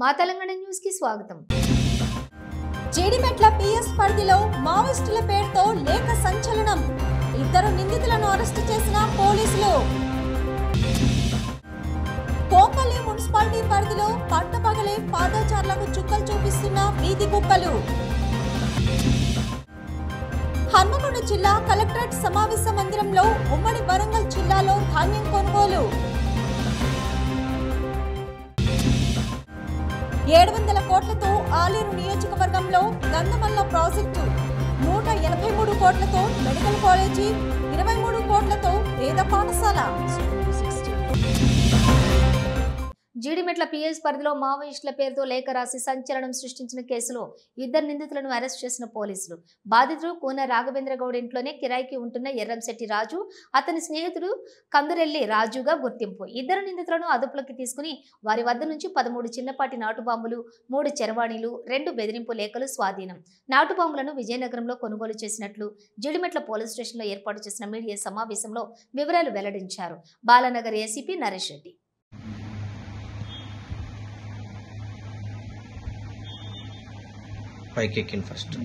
మా తెలంగాణ న్యూస్ కి స్వాగతం. జీడిమెట్ల పిఎస్ పరిధిలో మావోయిస్టుల పేరుతో లేఖ సంచలనం. ఇద్దరు నిందితులను అరెస్టు చేసిన పోలీసులు. కోంపల్లి మున్సిపాలిటీ పరిధిలో పట్టపగలే పాదచారులకు చుక్కలు చూపిస్తున్న వీధి కుక్కలు. హన్మకొండ జిల్లా కలెక్టరేట్ సమావేశ మందిరంలో ఉమ్మడి వరంగల్ జిల్లాలో ధాన్యం కొనుగోలు. 700 కోట్లతో ఆలేరు నియోజకవర్గంలో గంధమల్ల ప్రాజెక్టు, 183 కోట్లతో మెడికల్ కాలేజీ, 23 కోట్లతో వేద పాఠశాల. జీడిమెట్ల పిఎస్ పరిధిలో మావోయిస్టుల పేరుతో లేఖ రాసి సంచలనం సృష్టించిన కేసులో ఇద్దరు నిందితులను అరెస్ట్ చేసిన పోలీసులు. బాధితుడు కూన రాఘవేంద్ర గౌడ్ ఇంట్లోనే కిరాయికి ఉంటున్న ఎర్రంశెట్టి రాజు, అతని స్నేహితుడు కందురెల్లి రాజుగా గుర్తింపు. ఇద్దరు నిందితులను అదుపులోకి తీసుకుని వారి వద్ద నుంచి 13 చిన్నపాటి నాటుబాంబులు, 3 చరవాణీలు, 2 బెదిరింపు లేఖలు స్వాధీనం. నాటుబాంబులను విజయనగరంలో కొనుగోలు చేసినట్లు జీడిమెట్ల పోలీస్ స్టేషన్లో ఏర్పాటు చేసిన మీడియా సమావేశంలో వివరాలు వెల్లడించారు బాలానగర్ ఏసీపీ నరేష్ రెడ్డి. పైకెక్కిన ఫస్ట్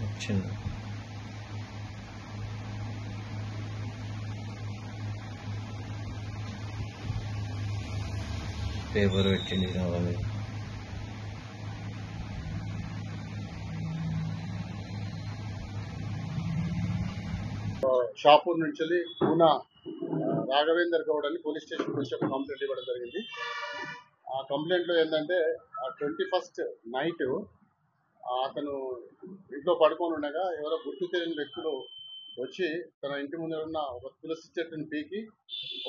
వచ్చింది. పేపర్ పెట్టింది కావాలి. షాపూర్ నుంచి కూన రాఘవేందర్ గౌడ్ అని పోలీస్ స్టేషన్ నుంచి ఒక కంప్లైంట్ ఇవ్వడం జరిగింది. ఆ కంప్లైంట్లో ఏంటంటే 21st నైట్ అతను ఇంట్లో పడుకొని ఉండగా ఎవరో గుర్తు తెలియని వ్యక్తులు వచ్చి తన ఇంటి ముందు ఉన్న ఒక తులసి చెట్టుని పీకి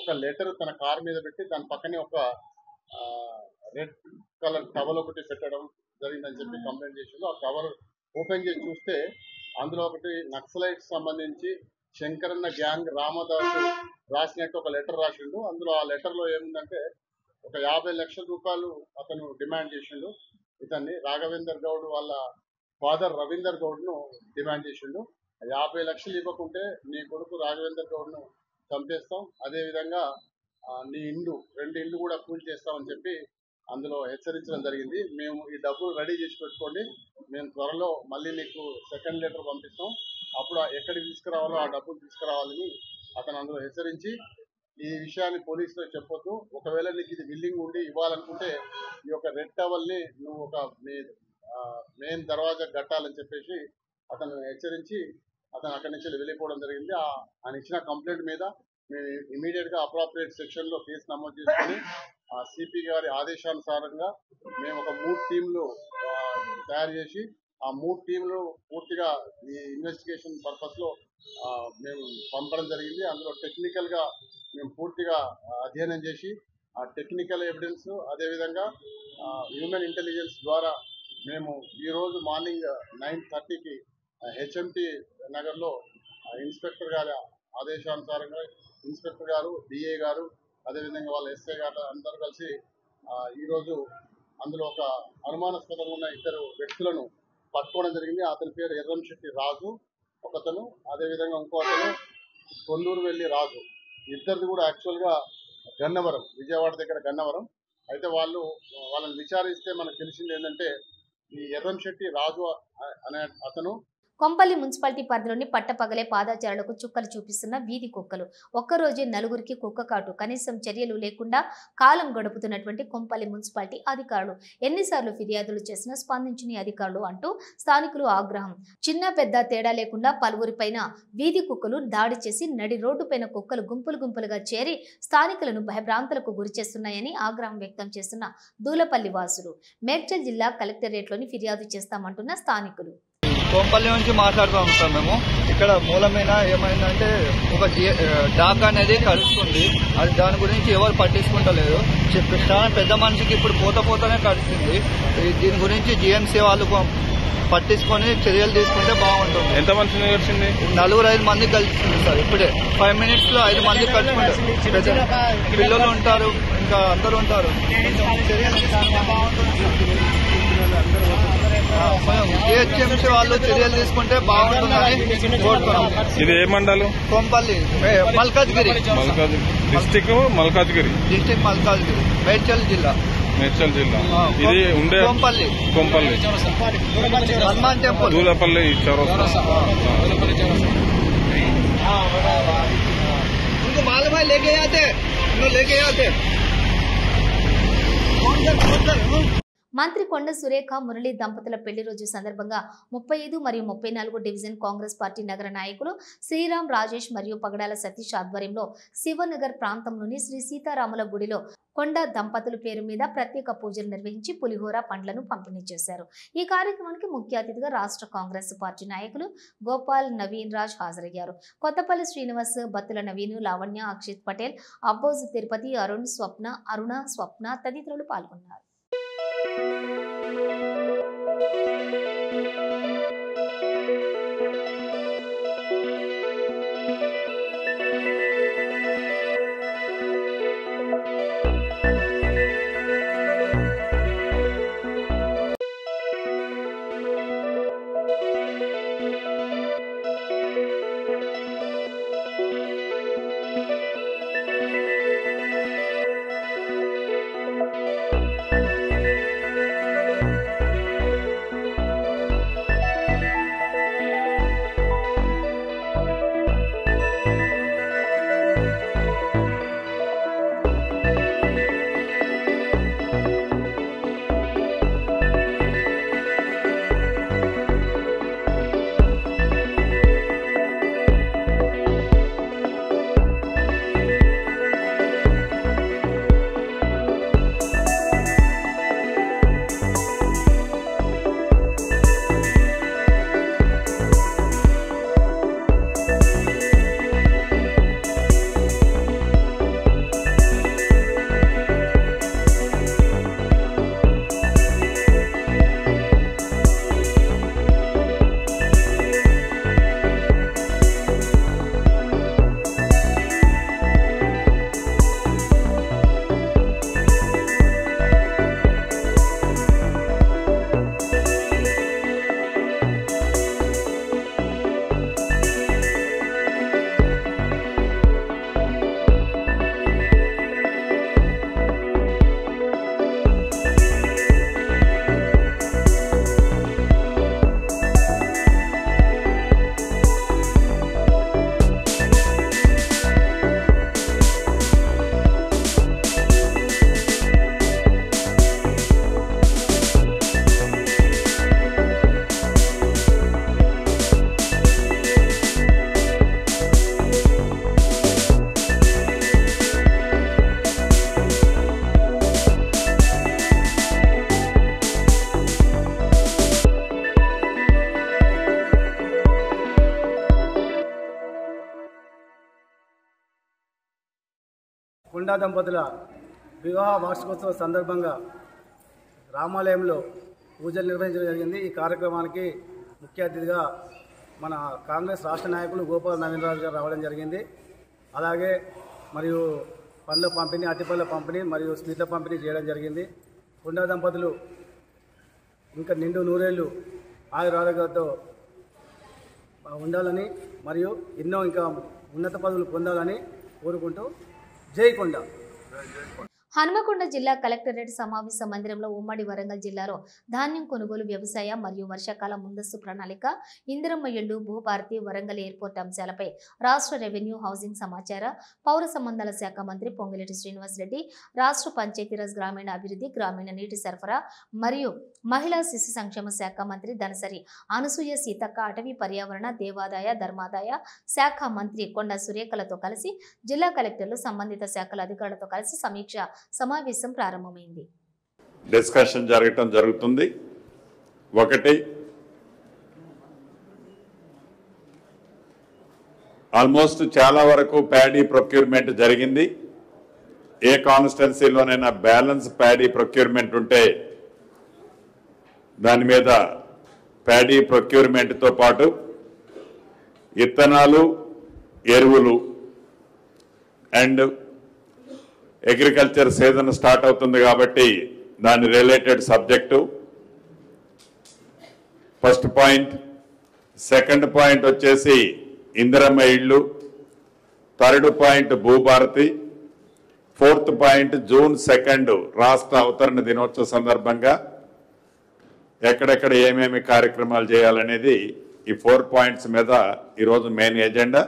ఒక లెటర్ తన కార్ మీద పెట్టి దాని పక్కనే ఒక రెడ్ కలర్ టవల్ ఒకటి పెట్టడం జరిగిందని చెప్పి కంప్లైంట్ చేసిండు. ఆ కవర్ ఓపెన్ చేసి చూస్తే అందులో ఒకటి నక్సలైట్స్ సంబంధించి శంకరన్న గ్యాంగ్ రామదాసు రాసినట్టు ఒక లెటర్ రాసిండు. అందులో ఆ లెటర్లో ఏముందంటే ఒక 50 లక్షల రూపాయలు అతను డిమాండ్ చేసిండు. ఇతన్ని రాఘవేందర్ గౌడ్ వాళ్ళ ఫాదర్ రవీందర్ గౌడ్ను డిమాండ్ చేసిండు. 50 లక్షలు ఇవ్వకుంటే నీ కొడుకు రాఘవేందర్ గౌడ్ను చంపేస్తాం, అదేవిధంగా నీ ఇల్లు 2 ఇళ్ళు కూడా కూల్ చేస్తామని చెప్పి అందులో హెచ్చరించడం జరిగింది. మేము ఈ డబ్బులు రెడీ చేసి పెట్టుకోండి, మేము త్వరలో మళ్ళీ నీకు సెకండ్ లెటర్ పంపిస్తాం, అప్పుడు ఎక్కడికి తీసుకురావాలో ఆ డబ్బులు తీసుకురావాలని అతను అందులో హెచ్చరించి ఈ విషయాన్ని పోలీసులో చెప్పొద్దు, ఒకవేళ నీకు ఇది విల్లింగ్ ఉండి ఇవ్వాలనుకుంటే ఈ యొక్క రెడ్ టవల్ని నువ్వు ఒక మెయిన్ దర్వాజా కట్టాలని చెప్పేసి అతను హెచ్చరించి అతను అక్కడి నుంచి వెళ్ళిపోవడం జరిగింది. ఆయన ఇచ్చిన కంప్లైంట్ మీద మేము ఇమీడియట్గా అప్రాప్రియేట్ సెక్షన్లో కేసు నమోదు చేసుకుని సిపి గారి ఆదేశానుసారంగా మేము ఒక 3 టీంలు తయారు చేసి ఆ 3 టీంలు పూర్తిగా ఈ ఇన్వెస్టిగేషన్ పర్పస్లో మేము పంపడం జరిగింది. అందులో టెక్నికల్గా మేము పూర్తిగా అధ్యయనం చేసి ఆ టెక్నికల్ ఎవిడెన్స్ అదేవిధంగా హ్యూమన్ ఇంటెలిజెన్స్ ద్వారా మేము ఈరోజు మార్నింగ్ 9:30కి హెచ్ఎంటి నగర్లో ఇన్స్పెక్టర్ గారి ఆదేశానుసారంగా ఇన్స్పెక్టర్ గారు, డిఏ గారు, అదేవిధంగా వాళ్ళ ఎస్ఐ గారు అందరూ కలిసి ఈరోజు అందులో ఒక అనుమానాస్పదంగా ఉన్న 2 వ్యక్తులను పట్టుకోవడం జరిగింది. అతని పేరు ఎర్రంశెట్టి రాజు ఒకతను, అదేవిధంగా ఇంకో అతను కొల్లూరు వెళ్ళి రాజు. ఇద్దరిది కూడా యాక్చువల్గా గన్నవరం, విజయవాడ దగ్గర గన్నవరం. అయితే వాళ్ళని విచారిస్తే మనకు తెలిసింది ఏంటంటే ఈ ఎర్రంశెట్టి రాజు అనే అతను కొంపల్లి మున్సిపాలిటీ పరిధిలోని పట్టపగలే పాదచారులకు చుక్కలు చూపిస్తున్న వీధి కుక్కలు. ఒక్కరోజే 4గురికి కుక్క కాటు, కనీసం చర్యలు లేకుండా కాలం గడుపుతున్నటువంటి కొంపల్లి మున్సిపాలిటీ అధికారులు. ఎన్నిసార్లు ఫిర్యాదులు చేసినా స్పందించని అధికారులు అంటూ స్థానికులు ఆగ్రహం. చిన్న పెద్ద తేడా లేకుండా పలువురిపైన వీధి కుక్కలు దాడి చేసి నడి రోడ్డుపైన కుక్కలు గుంపులు గుంపులుగా చేరి స్థానికులను భయభ్రాంతులకు గురి చేస్తున్నాయని ఆగ్రహం వ్యక్తం చేస్తున్న దూలపల్లి వాసులు. మేడ్చల్ జిల్లా కలెక్టరేట్లోని ఫిర్యాదు చేస్తామంటున్న స్థానికులు. కోంపల్లి నుంచి మాట్లాడుతాం సార్. మేము ఇక్కడ మూలమైన ఏమైందంటే ఒక డాక్ అనేది కలుస్తుంది. అది దాని గురించి ఎవరు పట్టించుకుంటలేరు. చాలా పెద్ద మనిషికి ఇప్పుడు పోతనే కలుస్తుంది. దీని గురించి జిఎంసీ వాళ్ళు పట్టించుకొని చర్యలు తీసుకుంటే బాగుంటుంది. ఎంత మంది కలిసింది? 4-5 మంది కలిసింది సార్. ఇప్పుడే 5 minutes లో 5 మంది కలుసుకుంటారు. పిల్లలు ఉంటారు, ఇంకా అందరూ ఉంటారు. జిహెచ్ఎంసీ వాళ్ళు చర్యలు తీసుకుంటే బాగుంటుందని కోరుతున్నాం. ఇది ఏ మండలం? కోంపల్లి, మల్కాజ్గిరి డిస్టిక్. మల్కాజ్గిరి, మేడ్చల్ జిల్లా. ఇది ఉండే కోంపల్లి హనుమాన్ టెంపుల్, దూలపల్లి చౌరస్తా. उनको मालूम है लेके आते మంత్రి కొండ సురేఖ మురళి దంపతుల పెళ్లి రోజు సందర్భంగా 35 మరియు 34 డివిజన్ కాంగ్రెస్ పార్టీ నగర నాయకులు శ్రీరామ్ రాజేష్ మరియు పగడాల సతీష్ ఆధ్వర్యంలో శివనగర్ ప్రాంతంలోని శ్రీ సీతారాముల గుడిలో కొండ దంపతుల పేరు మీద ప్రత్యేక పూజలు నిర్వహించి పులిహోర పండ్లను పంపిణీ చేశారు. ఈ కార్యక్రమానికి ముఖ్య అతిథిగా రాష్ట్ర కాంగ్రెస్ పార్టీ నాయకులు గోపాల్ నవీన్ రాజ్ హాజరయ్యారు. కొత్తపల్లి శ్రీనివాస్, బత్తుల నవీన్, లావణ్య, అక్షిత్ పటేల్, అబ్బోజు తిరుపతి, అరుణ స్వప్న తదితరులు పాల్గొన్నారు. కొండా దంపతుల వివాహ వార్షికోత్సవ సందర్భంగా రామాలయంలో పూజలు నిర్వహించడం జరిగింది. ఈ కార్యక్రమానికి ముఖ్య అతిథిగా మన కాంగ్రెస్ రాష్ట్ర నాయకులు గోపాల్ నవీన్ రాజు గారు రావడం జరిగింది. అలాగే మరియు పండ్ల పంపిణీ, అరటిపళ్ళ పంపిణీ మరియు స్వీట్ల పంపిణీ చేయడం జరిగింది. కొండా దంపతులు ఇంకా నిండు నూరేళ్లు ఆయురారోగ్యాలతో ఉండాలని మరియు ఎన్నో ఇంకా ఉన్నత పదవులు పొందాలని కోరుకుంటూ జై కొండ. హనుమకొండ జిల్లా కలెక్టరేట్ సమావేశ మందిరంలో ఉమ్మడి వరంగల్ జిల్లాలో ధాన్యం కొనుగోలు, వ్యవసాయ మరియు వర్షాకాల ముందస్తు ప్రణాళిక, ఇందిరమ్మ ఇళ్లు, భూభారతి, వరంగల్ ఎయిర్పోర్ట్ అంశాలపై రాష్ట్ర రెవెన్యూ, హౌసింగ్, సమాచార, పౌర సంబంధాల శాఖ మంత్రి పొంగిలేటి శ్రీనివాసరెడ్డి, రాష్ట్ర పంచాయతీరాజ్, గ్రామీణ అభివృద్ధి, గ్రామీణ నీటి సరఫరా మరియు మహిళా శిశు సంక్షేమ శాఖ మంత్రి ధనసరి అనసూయ సీతక్క, అటవీ పర్యావరణ, దేవాదాయ, ధర్మాదాయ శాఖ మంత్రి కొండ సురేఖలతో కలిసి జిల్లా కలెక్టర్లు, సంబంధిత శాఖల అధికారులతో కలిసి సమీక్ష సమావేశం ప్రారంభమైంది. డిస్కషన్ జరగటం జరుగుతుంది. ఒకటి, ఆల్మోస్ట్ చాలా వరకు ప్యాడీ ప్రొక్యూర్మెంట్ జరిగింది. ఏ కాన్స్టిట్యున్సీలోనైనా బ్యాలెన్స్ ప్యాడీ ప్రొక్యూర్మెంట్ ఉంటే దాని మీద ప్యాడీ ప్రొక్యూర్మెంట్తో పాటు విత్తనాలు, ఎరువులు అండ్ అగ్రికల్చర్ సీజన్ స్టార్ట్ అవుతుంది కాబట్టి దాని related subject first point. Second point వచ్చేసి ఇందిరమ్మ ఇళ్ళు, third point Bhubharati, fourth point June 2 రాష్ట్ర అవతరణ దినోత్సవ సందర్భంగా ఎక్కడెక్కడ ఏమేమి కార్యక్రమాలు చేయాలనేది ఈ 4 పాయింట్స్ మీద ఈరోజు మెయిన్ ఎజెండా.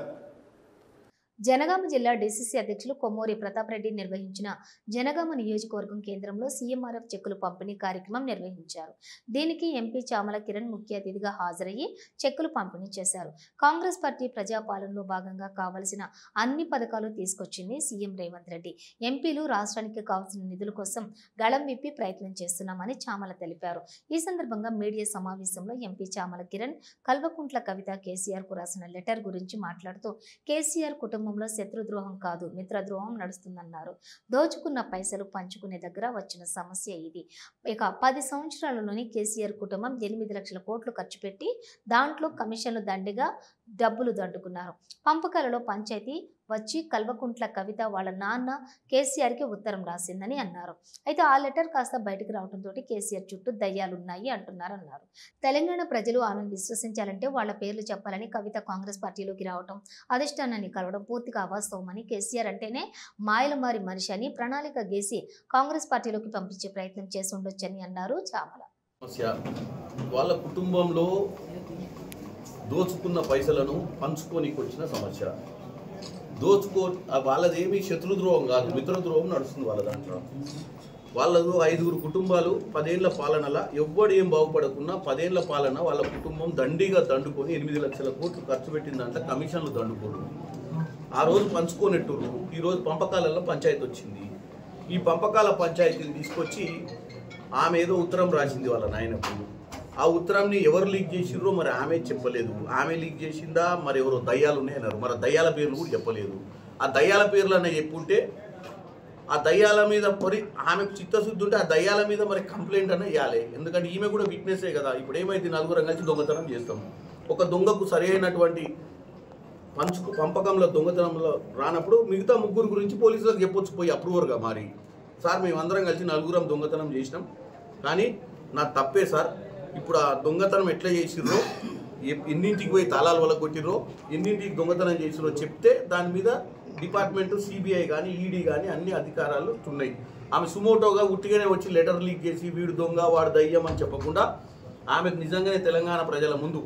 జనగామ జిల్లా డీసీసీ అధ్యక్షులు కొమ్మూరి ప్రతాప్ రెడ్డి నిర్వహించిన జనగామ నియోజకవర్గం కేంద్రంలో సీఎంఆర్ఎఫ్ చెక్కులు పంపిణీ కార్యక్రమం నిర్వహించారు. దీనికి ఎంపీ చామల కిరణ్ ముఖ్య అతిథిగా హాజరయ్యి చెక్కులు పంపిణీ చేశారు. కాంగ్రెస్ పార్టీ ప్రజాపాలనలో భాగంగా కావలసిన అన్ని పథకాలు తీసుకొచ్చింది సీఎం రేవంత్ రెడ్డి. ఎంపీలు రాష్ట్రానికి కావాల్సిన నిధుల కోసం గళం విప్పి ప్రయత్నం చేస్తున్నామని చామల తెలిపారు. ఈ సందర్భంగా మీడియా సమావేశంలో ఎంపీ చామల కిరణ్ కల్వకుంట్ల కవిత కేసీఆర్ కు రాసిన లెటర్ గురించి మాట్లాడుతూ కేసీఆర్ కుటుంబం శత్రుద్రోహం కాదు, మిత్రద్రోహం నడుస్తుందన్నారు. దోచుకున్న పైసలు పంచుకునే దగ్గర వచ్చిన సమస్య ఇది. ఇక 10 సంవత్సరాలలోని కేసీఆర్ కుటుంబం 8 లక్షల కోట్లు ఖర్చు పెట్టి దాంట్లో కమిషన్లు దండిగా డబ్బులు దండుకున్నారు. పంపకాలలో పంచాయతీ వచ్చి కల్వకుంట్ల కవిత వాళ్ళ నాన్న కేసీఆర్కి ఉత్తరం రాసిందని అన్నారు. అయితే ఆ లెటర్ కాస్త బయటకు రావడంతో కేసీఆర్ చుట్టూ దయ్యాలున్నాయి అంటున్నారన్నారు. తెలంగాణ ప్రజలు ఆమెను విశ్వసించాలంటే వాళ్ళ పేర్లు చెప్పాలని కవిత కాంగ్రెస్ పార్టీలోకి రావడం, అధిష్టానాన్ని కలవడం పూర్తిగా అవాస్తవమని, కేసీఆర్ అంటేనే మాయలమారి మనిషి అని ప్రణాళిక గీసి కాంగ్రెస్ పార్టీలోకి పంపించే ప్రయత్నం చేసి ఉండొచ్చని అన్నారు చామల. వాళ్ళ కుటుంబంలో దోచుకున్న పైసలను పంచుకోనికి వచ్చిన సమస్య. వాళ్ళదేమి శత్రుద్రోహం కాదు, మిత్రద్రోహం నడుస్తుంది వాళ్ళ దాంట్లో. వాళ్ళకు 5 కుటుంబాలు 10 ఏళ్ల పాలనలా ఎవ్వడు ఏం బాగుపడకున్నా 10 ఏళ్ల పాలన వాళ్ళ కుటుంబం దండిగా దండుకొని 8 లక్షల కోట్లు ఖర్చు పెట్టిందంటే కమిషన్లు దండుకోరు. ఆ రోజు పంచుకోనెట్టురు. ఈరోజు పంపకాలలో పంచాయతీ వచ్చింది. ఈ పంపకాల పంచాయతీని తీసుకొచ్చి ఆమె ఏదో ఉత్తరం రాసింది వాళ్ళ నాయనకు. ఆ ఉత్తరాన్ని ఎవరు లీక్ చేసిర్రో మరి ఆమె చెప్పలేదు. ఆమె లీక్ చేసిందా, మరి ఎవరో దయ్యాలు ఉన్నాయన్నారు. మరి దయ్యాల పేర్లు కూడా చెప్పలేదు. ఆ దయ్యాల పేర్లు అన్న చెప్పుంటే ఆ దయ్యాల మీద మరి ఆమెకు చిత్తశుద్ధి ఉంటే ఆ దయ్యాల మీద మరి కంప్లైంట్ అన్న ఇవ్వాలి. ఎందుకంటే ఈమె కూడా విట్నెసే కదా. ఇప్పుడు ఏమైతే 4 కలిసి దొంగతనం చేస్తాం. ఒక దొంగకు సరైనటువంటి పంపకంలో దొంగతనంలో రానప్పుడు మిగతా 3 గురించి పోలీసులకు చెప్పొచ్చు పోయి అప్రూవర్గా మారి, సార్ మేమందరం కలిసి 4 దొంగతనం చేసినాం, కానీ నా తప్పే సార్. ఇప్పుడు ఆ దొంగతనం ఎట్లా చేసిర్రో, ఎన్నింటికి పోయి తాళాలు వల్ల కొట్టిర్రో, ఎన్నింటికి దొంగతనం చేసిర్రో చెప్తే దాని మీద డిపార్ట్మెంటు, సిబిఐ కానీ ఈడీ కానీ అన్ని అధికారాలు ఉన్నాయి. ఆమె సుమోటోగా ఉట్టిగానే వచ్చి లెటర్ లీక్ చేసి వీడు దొంగ వాడు దయ్యం అని చెప్పకుండా ఆమెకు నిజంగానే తెలంగాణ ప్రజల ముందు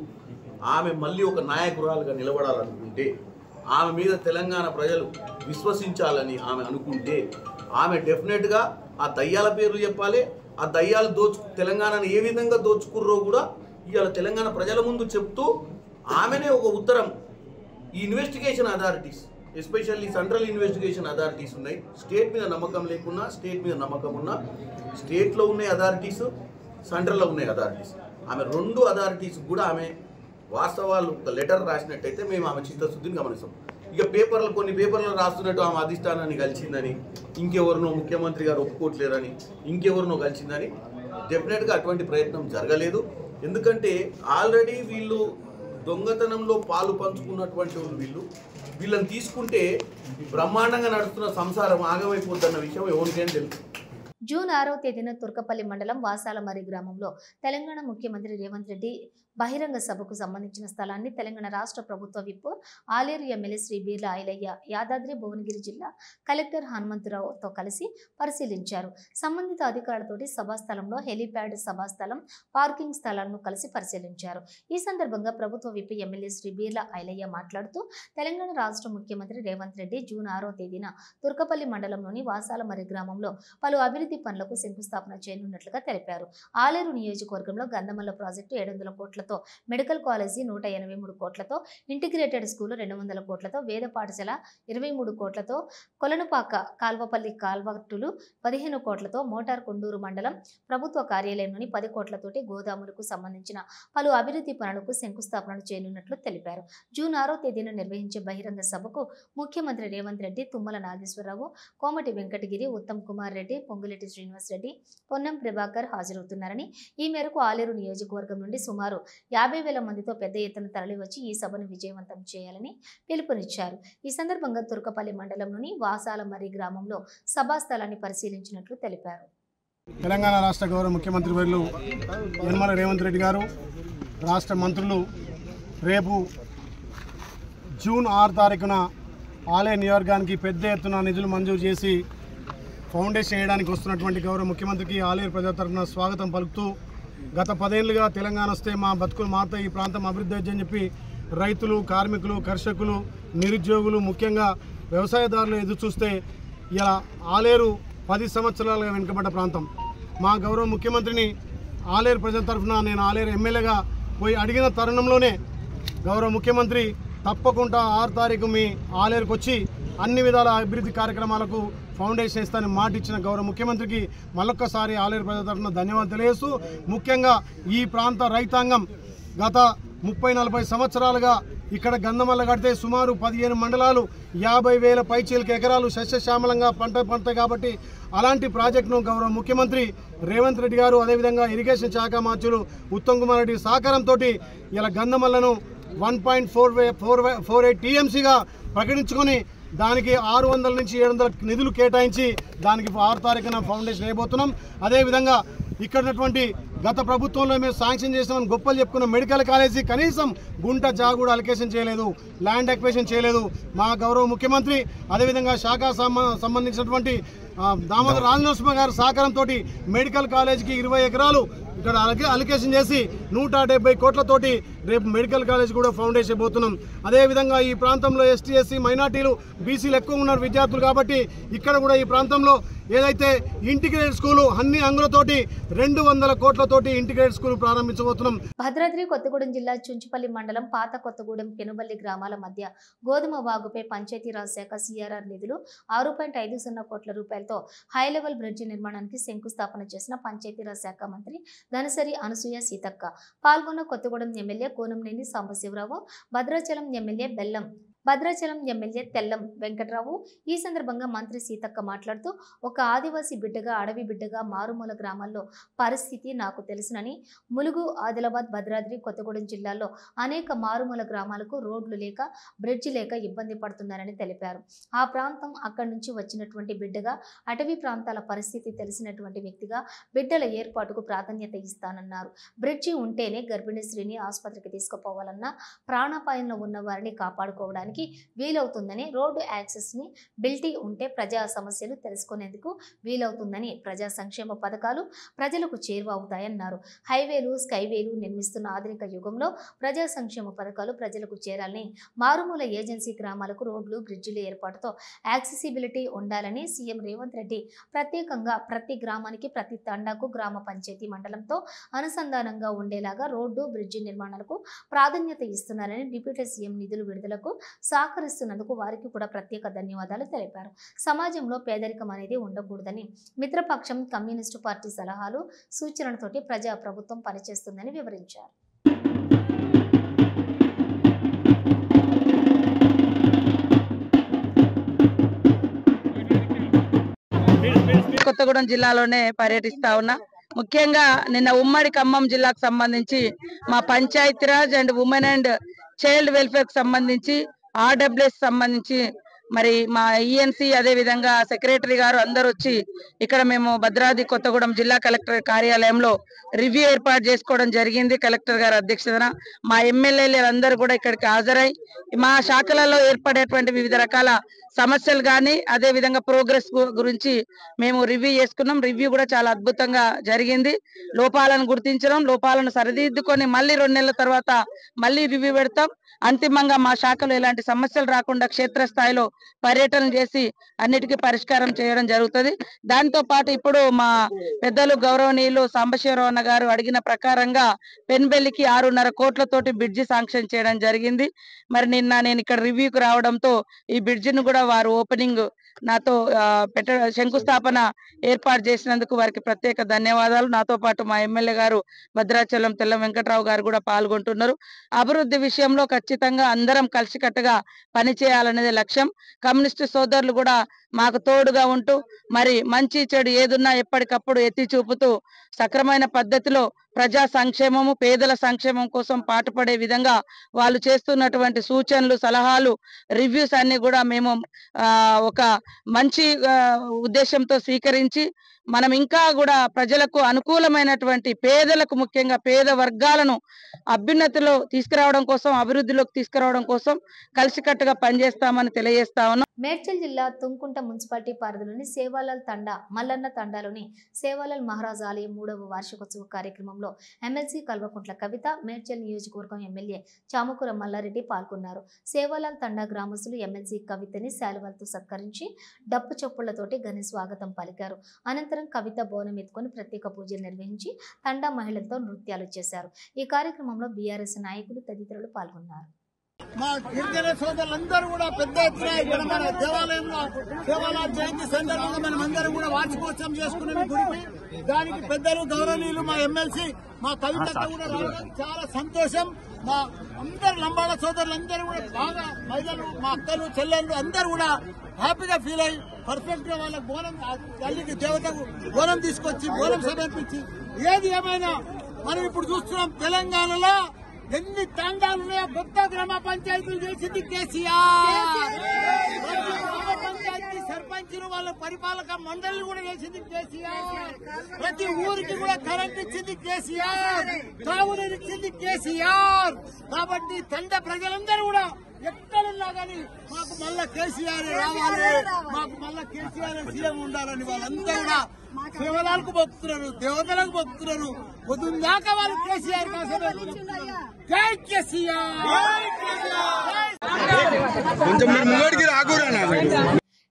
ఆమె మళ్ళీ ఒక నాయకురాలుగా నిలబడాలనుకుంటే, ఆమె మీద తెలంగాణ ప్రజలు విశ్వసించాలని ఆమె అనుకుంటే ఆమె డెఫినెట్గా ఆ దయ్యాల పేర్లు చెప్పాలి. ఆ దయ్యాలు తెలంగాణను ఏ విధంగా దోచుకుర్రో కూడా ఇవాళ తెలంగాణ ప్రజల ముందు చెప్తూ ఆమెనే ఒక ఉత్తరం ఈ investigation authorities, especially central investigation authorities ఉన్నాయి. స్టేట్ మీద నమ్మకం లేకున్నా స్టేట్ మీద నమ్మకం ఉన్నా, స్టేట్లో ఉన్నాయి అథారిటీస్, సెంట్రల్లో ఉన్నాయి అథారిటీస్. ఆమె 2 అథారిటీస్ కూడా ఆమె వాస్తవాలు ఒక లెటర్ రాసినట్టయితే మేము ఆమె చిత్తశుద్ధిని గమనిస్తాం. ఇక కొన్ని పేపర్లు రాస్తున్నట్టు ఆమె అధిష్టానాన్ని కలిసిందని, ఇంకెవరినో ముఖ్యమంత్రి గారు ఒప్పుకోవట్లేరని, ఇంకెవరినో కలిసిందని డెఫినెట్గా అటువంటి ప్రయత్నం జరగలేదు. ఎందుకంటే ఆల్రెడీ వీళ్ళు దొంగతనంలో పాలు పంచుకున్నటువంటి వీళ్ళని తీసుకుంటే బ్రహ్మాండంగా నడుస్తున్న సంసారం ఆగమైపోతున్న విషయం ఎవరికైనా తెలుసు. జూన్ 6వ తేదీన తుర్కపల్లి మండలం వాసాలమర్రి గ్రామంలో తెలంగాణ ముఖ్యమంత్రి రేవంత్ రెడ్డి బహిరంగ సభకు సంబంధించిన స్థలాన్ని తెలంగాణ రాష్ట్ర ప్రభుత్వ విప్ ఆలేరు ఎమ్మెల్యే శ్రీ బీర్ల ఐలయ్య, యాదాద్రి భువనగిరి జిల్లా కలెక్టర్ హనుమంతరావుతో కలిసి పరిశీలించారు. సంబంధిత అధికారులతోటి సభాస్థలంలో హెలీప్యాడ్, సభాస్థలం, పార్కింగ్ స్థలాలను కలిసి పరిశీలించారు. ఈ సందర్భంగా ప్రభుత్వ విప్ ఎమ్మెల్యే శ్రీ బీర్ల ఐలయ్య మాట్లాడుతూ తెలంగాణ రాష్ట్ర ముఖ్యమంత్రి రేవంత్ రెడ్డి జూన్ 6వ తేదీన తుర్కపల్లి మండలంలోని వాసాలమర్రి గ్రామంలో పలు అభివృద్ధి అభివృద్ధి పనులకు శంకుస్థాపన చేయనున్నట్లుగా తెలిపారు. ఆలేరు నియోజకవర్గంలో గంధమల్ల ప్రాజెక్టు 700 కోట్లతో, మెడికల్ కాలేజీ 183 కోట్లతో, ఇంటిగ్రేటెడ్ స్కూలు 200 కోట్లతో, వేద పాఠశాల 23 కోట్లతో, కొలనుపాక కాల్వపల్లి కాల్వట్టులు 15 కోట్లతో, మోటార్ కొండూరు మండలం ప్రభుత్వ కార్యాలయంలోని 10 కోట్లతోటి గోదాములకు సంబంధించిన పలు అభివృద్ధి పనులకు శంకుస్థాపనలు చేయనున్నట్లు తెలిపారు. జూన్ 6వ తేదీన నిర్వహించే బహిరంగ సభకు ముఖ్యమంత్రి రేవంత్ రెడ్డి, తుమ్మల నాగేశ్వరరావు, కోమటి వెంకటగిరి, ఉత్తమ్ కుమార్ రెడ్డి, పొంగులేటి శ్రీనివాస్ రెడ్డి, పొన్నం ప్రభాకర్ హాజరవుతున్నారని, ఈ మేరకు ఆలేరు నియోజకవర్గం నుండి సుమారు 50,000 మందితో పెద్ద ఎత్తున తరలివచ్చి ఈ సభను విజయవంతం చేయాలని పిలుపునిచ్చారు. ఈ సందర్భంగా తుర్కపల్లి మండలంలోని వాసాలమర్రి గ్రామంలో సభా స్థలాన్ని పరిశీలించినట్లు తెలిపారు. తెలంగాణ రాష్ట్ర గౌరవ ముఖ్యమంత్రి వర్యులు యనమల రేవంత్ రెడ్డి గారు, రాష్ట్ర మంత్రులు రేపు జూన్ 6 తారీఖున ఆలయ నియోజకవర్గానికి పెద్ద ఎత్తున నిధులు మంజూరు చేసి ఫౌండేషన్ వేయడానికి వస్తున్నటువంటి గౌరవ ముఖ్యమంత్రికి ఆలయ ప్రజల తరఫున స్వాగతం పలుకుతూ, గత 10 ఏళ్లుగా తెలంగాణ వస్తే మా బతుకులు మాతో ఈ ప్రాంతం అభివృద్ధి అని చెప్పి రైతులు, కార్మికులు, కర్షకులు, నిరుద్యోగులు, ముఖ్యంగా వ్యవసాయదారులు ఎదురు చూస్తే ఇలా ఆలేరు 10 సంవత్సరాలుగా వెనుకబడ్డ ప్రాంతం. మా గౌరవ ముఖ్యమంత్రిని ఆలేరు ప్రజల తరఫున నేను ఆలేరు ఎమ్మెల్యేగా పోయి అడిగిన తరుణంలోనే గౌరవ ముఖ్యమంత్రి తప్పకుండా 6 తారీఖు మీ ఆలేరుకు వచ్చి అన్ని విధాల అభివృద్ధి కార్యక్రమాలకు ఫౌండేషన్ ఇస్తానని మాట ఇచ్చిన గౌరవ ముఖ్యమంత్రికి మళ్ళొక్కసారి ఆలేరు ప్రజల తరఫున ధన్యవాదాలు తెలియజేస్తూ, ముఖ్యంగా ఈ ప్రాంత రైతాంగం గత 30-40 సంవత్సరాలుగా ఇక్కడ గంధమల్ల కడితే సుమారు 15 మండలాలు 50,000 పైచీలక ఎకరాలు సస్యశ్యామలంగా పండుతాయి. కాబట్టి అలాంటి ప్రాజెక్టును గౌరవ ముఖ్యమంత్రి రేవంత్ రెడ్డి గారు, అదేవిధంగా ఇరిగేషన్ శాఖ మంత్రులు ఉత్తమ్ కుమార్ రెడ్డి సహకారంతో ఇలా గంధమల్లను 1.48 టీఎంసీగా ప్రకటించుకొని దానికి 600 నుంచి 700 నిధులు కేటాయించి దానికి 6 తారీఖున ఫౌండేషన్ వేయబోతున్నాం. అదేవిధంగా ఇక్కడ ఉన్నటువంటి గత ప్రభుత్వంలో మేము శాంక్షన్ చేసామని గొప్పలు చెప్పుకున్న మెడికల్ కాలేజీ కనీసం గుంట జాగుడు అలొకేషన్ చేయలేదు, ల్యాండ్ అక్విజిషన్ చేయలేదు. మా గౌరవ ముఖ్యమంత్రి అదేవిధంగా శాఖ సంబంధించినటువంటి దామోదర్ రాజనరసింహ గారి సహకారంతో మెడికల్ కాలేజీకి 20 ఎకరాలు ఇక్కడ అలొకేషన్ చేసి 170 కోట్లతోటి రేపు మెడికల్ కాలేజ్ కూడా ఫౌండేషన్ పోతున్నాం. అదేవిధంగా ఈ ప్రాంతంలో ఎస్టీ, ఎస్సీ, మైనార్టీలు, బీసీలు ఎక్కువ ఉన్నారు విద్యార్థులు. కాబట్టి ఇక్కడ కూడా ఈ ప్రాంతంలో ఏదైతే ఇంటిగ్రేటెడ్ స్కూలు అన్ని అంగులతోటి 200 కోట్లతోటి ఇంటిగ్రేటెడ్ స్కూల్ ప్రారంభించబోతున్నాం. భద్రాద్రి కొత్తగూడెం జిల్లా చుంచుపల్లి మండలం పాత కొత్తగూడెం, పెనుబల్లి గ్రామాల మధ్య గోధుమ వాగుపై పంచాయతీరాజ్ శాఖ సిఆర్ఆర్ నిధులు 6.50 కోట్ల రూపాయలతో హై లెవెల్ బ్రిడ్జి నిర్మాణానికి శంకుస్థాపన చేసిన పంచాయతీరాజ్ శాఖ మంత్రి ధనసరి అనసూయ సీతక్క పాల్గొన్న కొత్తగూడెం ఎమ్మెల్యే కోనంనేని సాంబశివరావు, భద్రాచలం ఎమ్మెల్యే తెల్లం వెంకట్రావు. ఈ సందర్భంగా మంత్రి సీతక్క మాట్లాడుతూ, ఒక ఆదివాసీ బిడ్డగా, అడవి బిడ్డగా మారుమూల గ్రామాల్లో పరిస్థితి నాకు తెలుసునని, ములుగు, ఆదిలాబాద్, భద్రాద్రి కొత్తగూడెం జిల్లాల్లో అనేక మారుమూల గ్రామాలకు రోడ్లు లేక, బ్రిడ్జి లేక ఇబ్బంది పడుతున్నారని తెలిపారు. ఆ ప్రాంతం అక్కడి నుంచి వచ్చినటువంటి బిడ్డగా, అటవీ ప్రాంతాల పరిస్థితి తెలిసినటువంటి వ్యక్తిగా బిడ్డల ఏర్పాటుకు ప్రాధాన్యత ఇస్తానన్నారు. బ్రిడ్జి ఉంటేనే గర్భిణీ స్త్రీని ఆసుపత్రికి తీసుకుపోవాలన్నా, ప్రాణాపాయంలో ఉన్న వారిని కాపాడుకోవడానికి వీలవుతుందని, రోడ్డు యాక్సెస్ ని బిల్టీ ఉంటే ప్రజా సమస్యలు తెలుసుకునేందుకు వీలవుతుందని, ప్రజా సంక్షేమ పథకాలు ప్రజలకు చేరువవుతాయన్నారు. హైవేలు, స్కైవేలు నిర్మిస్తున్న ఆధునిక యుగంలో ప్రజా సంక్షేమ పథకాలు ప్రజలకు చేరాలని, మారుమూల ఏజెన్సీ గ్రామాలకు రోడ్లు, బ్రిడ్జిల ఏర్పాటుతో యాక్సెసిబిలిటీ ఉండాలని సీఎం రేవంత్ రెడ్డి ప్రత్యేకంగా ప్రతి గ్రామానికి, ప్రతి తండాకు గ్రామ పంచాయతీ మండలంతో అనుసంధానంగా ఉండేలాగా రోడ్డు, బ్రిడ్జి నిర్మాణాలకు ప్రాధాన్యత ఇస్తున్నారని, డిప్యూటీ సీఎం నిధులు విడుదలకు సహకరిస్తున్నందుకు వారికి కూడా ప్రత్యేక ధన్యవాదాలు తెలిపారు. సమాజంలో పేదరికం అనేది ఉండకూడదని, మిత్రపక్షం కమ్యూనిస్టు పార్టీ సలహాలు, సూచనలతోటి ప్రజా ప్రభుత్వం పనిచేస్తుందని వివరించారు. కొత్తగూడెం జిల్లాలోనే పర్యటిస్తా ఉన్నా. ముఖ్యంగా నిన్న ఉమ్మడి ఖమ్మం జిల్లాకు సంబంధించి మా Panchayati Raj and women and child welfare కి సంబంధించి, ఆర్డబ్ల్యూఎస్ సంబంధించి మరి మా ఈఎన్సీ అదే విధంగా సెక్రటరీ గారు అందరూ వచ్చి ఇక్కడ మేము భద్రాద్రి కొత్తగూడెం జిల్లా కలెక్టర్ కార్యాలయంలో రివ్యూ ఏర్పాటు చేసుకోవడం జరిగింది. కలెక్టర్ గారి అధ్యక్షతన మా ఎమ్మెల్యేలు అందరూ కూడా ఇక్కడికి హాజరై మా శాఖలలో ఏర్పడేటువంటి వివిధ రకాల సమస్యలు కానీ అదే విధంగా ప్రోగ్రెస్ గురించి మేము రివ్యూ చేసుకున్నాం. రివ్యూ కూడా చాలా అద్భుతంగా జరిగింది. లోపాలను గుర్తించడం, లోపాలను సరిదిద్దుకొని మళ్ళీ 2 నెలల తర్వాత మళ్ళీ రివ్యూ పెడతాం. అంతిమంగా మా శాఖలో ఎలాంటి సమస్యలు రాకుండా క్షేత్రస్థాయిలో పర్యటన చేసి అన్నిటికీ పరిష్కారం చేయడం జరుగుతుంది. దాంతో పాటు ఇప్పుడు మా పెద్దలు గౌరవనీయులు సాంబశివరావు అన్న గారు అడిగిన ప్రకారంగా పెన్బెల్లికి 6.5 కోట్లతోటి బ్రిడ్జి శాంక్షన్ చేయడం జరిగింది. మరి నిన్న నేను ఇక్కడ రివ్యూకి రావడంతో ఈ బ్రిడ్జిని కూడా వారు ఓపెనింగ్ నాతో శంకుస్థాపన ఏర్పాటు చేసినందుకు వారికి ప్రత్యేక ధన్యవాదాలు. నాతో పాటు మా ఎమ్మెల్యే గారు భద్రాచలం తెల్ల వెంకట్రావు గారు కూడా పాల్గొంటున్నారు. అభివృద్ధి విషయంలో ఖచ్చితంగా అందరం కలిసికట్టుగా పనిచేయాలనేది లక్ష్యం. కమ్యూనిస్టు సోదరులు కూడా మాకు తోడుగా ఉంటూ మరి మంచి చెడు ఏదున్నా ఎప్పటికప్పుడు ఎత్తి చూపుతూ సక్రమైన పద్ధతిలో ప్రజా సంక్షేమము, పేదల సంక్షేమం కోసం పాటుపడే విధంగా వాళ్ళు చేస్తున్నటువంటి సూచనలు, సలహాలు, రివ్యూస్ అన్ని కూడా మేము ఒక మంచి ఉద్దేశంతో స్వీకరించి మనం ఇంకా కూడా ప్రజలకు అనుకూలమైనటువంటి పేదలకు, ముఖ్యంగా పేద వర్గాలను అభ్యున్నతిలో తీసుకురావడం కోసం, అభివృద్ధిలోకి తీసుకురావడం కోసం కలిసికట్టుగా పనిచేస్తామని తెలియజేస్తా ఉన్నాం. మేడ్చల్ జిల్లా తుంకుంట మున్సిపాలిటీ పరిధిలోని సేవాలాల్ తండా మల్లన్న తండాలోని సేవాలాల్ మహారాజ్ ఆలయం 3వ వార్షికోత్సవ కార్యక్రమంలో ఎమ్మెల్సీ కల్వకుంట్ల కవిత, మేడ్చల్ నియోజకవర్గం ఎమ్మెల్యే చామకూర మల్లారెడ్డి పాల్గొన్నారు. సేవాలాల్ తండా గ్రామస్తులు ఎమ్మెల్సీ కవితని శాలువాలతో సత్కరించి డప్పు చప్పుళ్లతోటి ఘన స్వాగతం పలికారు. అనంతరం కవిత బోనం ఎత్తుకొని ప్రత్యేక పూజలు నిర్వహించి తండా మహిళలతో నృత్యాలు చేశారు. ఈ కార్యక్రమంలో బీఆర్ఎస్ నాయకులు తదితరులు పాల్గొన్నారు. మా గిరిజన సోదరులందరూ కూడా పెద్ద ఎత్తున ఇక్కడ మన దేవాలయంలో సేవాలాల్ జయంతి సందర్భంగా మనం అందరం కూడా వార్షికోత్సవం చేసుకునే గుడికి దానికి పెద్దలు గౌరవనీయులు మా ఎమ్మెల్సీ మా కవితతో కూడా రావడం చాలా సంతోషం. మా అందరు లంబాడ సోదరులందరూ కూడా బాగా మహిళలు, మా అక్కలు, చెల్లెళ్ళు అందరూ కూడా హ్యాపీగా ఫీల్ అయ్యి పర్ఫెక్ట్ గా వాళ్ళకి బోనం, తల్లికి దేవతకు బోనం తీసుకొచ్చి బోనం సమర్పించి ఏది ఏమైనా మనం ఇప్పుడు చూస్తున్నాం తెలంగాణలో ఎన్ని తండాలు ఉన్నాయో కొత్త గ్రామ పంచాయతీలు చేసింది కేసీఆర్. గ్రామ పంచాయతీ సర్పంచులు వాళ్ళ పరిపాలక మండలి కూడా చేసింది కేసీఆర్. ప్రతి ఊరికి కూడా కరెంట్ ఇచ్చింది కేసీఆర్, తాగునీరు ఇచ్చింది కేసీఆర్. కాబట్టి తండ ప్రజలందరూ కూడా ఎక్కడున్నా కానీ మాకు మళ్ళా కేసీఆర్ రావాలి, మాకు మళ్ళా కేసీఆర్ సీఎం ఉండాలని వాళ్ళందరూ కూడా సేవలకు మొక్కుతున్నారు, దేవతలకు మొక్కుతున్నారు. పొద్దున్న దాకా వాళ్ళు కేసీఆర్ కోసమే. జై కేసీఆర్.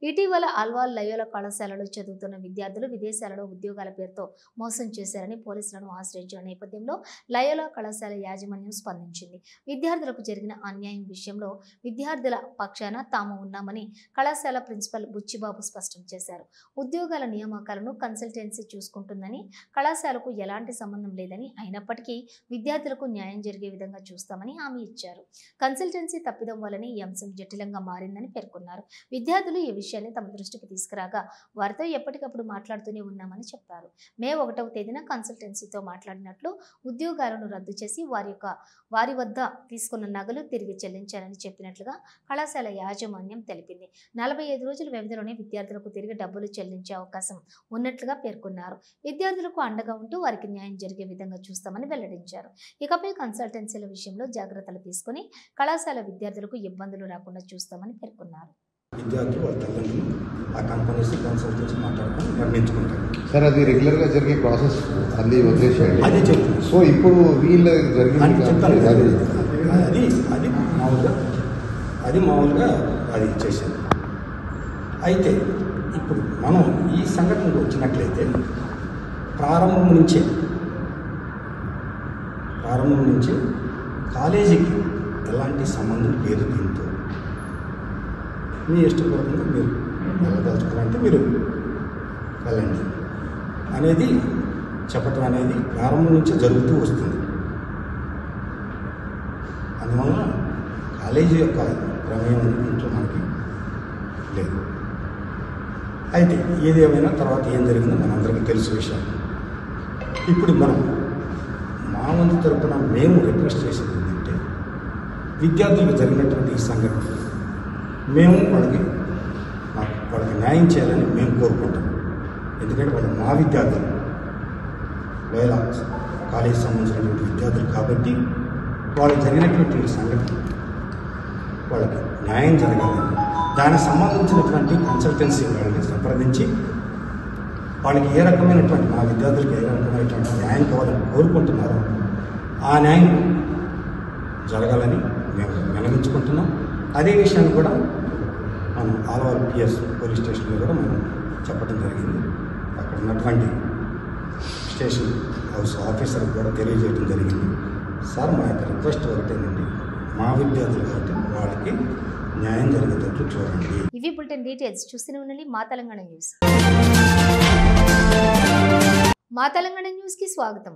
ఇటీవల అల్వాల్ లయోలా కళాశాలలో చదువుతున్న విద్యార్థులు విదేశాలలో ఉద్యోగాల పేరుతో మోసం చేశారని పోలీసులను ఆశ్రయించిన నేపథ్యంలో లయోలా కళాశాల యాజమాన్యం స్పందించింది. విద్యార్థులకు జరిగిన అన్యాయం విషయంలో విద్యార్థుల పక్షాన తాము ఉన్నామని కళాశాల ప్రిన్సిపల్ బుచ్చిబాబు స్పష్టం చేశారు. ఉద్యోగాల నియామకాలను కన్సల్టెన్సీ చూసుకుంటుందని, కళాశాలకు ఎలాంటి సంబంధం లేదని, అయినప్పటికీ విద్యార్థులకు న్యాయం జరిగే విధంగా చూస్తామని హామీ ఇచ్చారు. కన్సల్టెన్సీ తప్పిదం వల్లనే ఈ అంశం జటిలంగా మారిందని పేర్కొన్నారు. విద్యార్థులు ఈ విషయాన్ని తమ దృష్టికి తీసుకురాగా వారితో ఎప్పటికప్పుడు మాట్లాడుతూనే ఉన్నామని చెప్పారు. మే 1వ తేదీన కన్సల్టెన్సీతో మాట్లాడినట్లు, ఉద్యోగాలను రద్దు చేసి వారి వద్ద తీసుకున్న నగలు తిరిగి చెల్లించాలని చెప్పినట్లుగా కళాశాల యాజమాన్యం తెలిపింది. 45 రోజుల వ్యవధిలోనే విద్యార్థులకు తిరిగి డబ్బులు చెల్లించే అవకాశం ఉన్నట్లుగా పేర్కొన్నారు. విద్యార్థులకు అండగా ఉంటూ వారికి న్యాయం జరిగే విధంగా చూస్తామని వెల్లడించారు. ఇకపై కన్సల్టెన్సీల విషయంలో జాగ్రత్తలు తీసుకుని కళాశాల విద్యార్థులకు ఇబ్బందులు రాకుండా చూస్తామని పేర్కొన్నారు. విద్యార్థులు వాళ్ళ తల్లిదండ్రులు ఆ కంపెనీస్ కన్సల్టెన్సీ మాట్లాడుకొని నిర్ణయించుకుంటారు. సార్ అది రెగ్యులర్గా జరిగే ప్రాసెస్, అది వదిలేసేయండి. అదే చెప్తుంది. సో ఇప్పుడు వీళ్ళు చెప్తాను అది మామూలుగా అది చేసేది. అయితే ఇప్పుడు మనం ఈ సంఘటనకు వచ్చినట్లయితే ప్రారంభం నుంచే కాలేజీకి ఎలాంటి సంబంధం లేదు. దీంతో మీ ఇష్టపూర్వకంగా మీరు వెళ్ళదలుచుకోవాలంటే మీరు వెళ్ళండి అనేది చెప్పటం అనేది ప్రారంభం నుంచే జరుగుతూ వస్తుంది. అందువల్ల కాలేజీ యొక్క ప్రమేయం ఇంట్లో మనకి లేదు. అయితే ఏదేమైనా తర్వాత ఏం జరిగిందో మనందరికీ తెలిసే విషయం. ఇప్పుడు మనం మా వంతు తరపున మేము రిక్వెస్ట్ చేసేది ఏంటంటే, విద్యార్థులకు జరిగినటువంటి ఈ సంఘటన మేము వాళ్ళకి న్యాయం చేయాలని మేము కోరుకుంటాం. ఎందుకంటే వాళ్ళు మా విద్యార్థులు, వేళ కాలేజీ సంబంధించినటువంటి విద్యార్థులు కాబట్టి వాళ్ళకి జరిగినటువంటి సంఘటన వాళ్ళకి న్యాయం జరగాలని దానికి సంబంధించినటువంటి కన్సల్టెన్సీ వాళ్ళని సంప్రదించి వాళ్ళకి ఏ రకమైనటువంటి మా విద్యార్థులకు ఏ రకమైనటువంటి న్యాయం కావాలని కోరుకుంటున్నారో ఆ న్యాయం జరగాలని మేము విన్నవించుకుంటున్నాం. అదే విషయాన్ని కూడా మనం ఆల్వాల్ పిఎస్ పోలీస్ స్టేషన్లో కూడా మనం చెప్పడం జరిగింది. అక్కడ ఉన్నటువంటి స్టేషన్ హౌస్ ఆఫీసర్కి కూడా తెలియజేయడం జరిగింది. సార్ మా యొక్క రిక్వెస్ట్ ఒకటేనండి, మా విద్యార్థులు కాబట్టి వాళ్ళకి న్యాయం జరిగేటట్లు చూడండి. ఇవి బులెటిన్ డీటెయిల్స్. చూస్తూనే ఉండండి మా తెలంగాణ న్యూస్. మా తెలంగాణ న్యూస్కి స్వాగతం.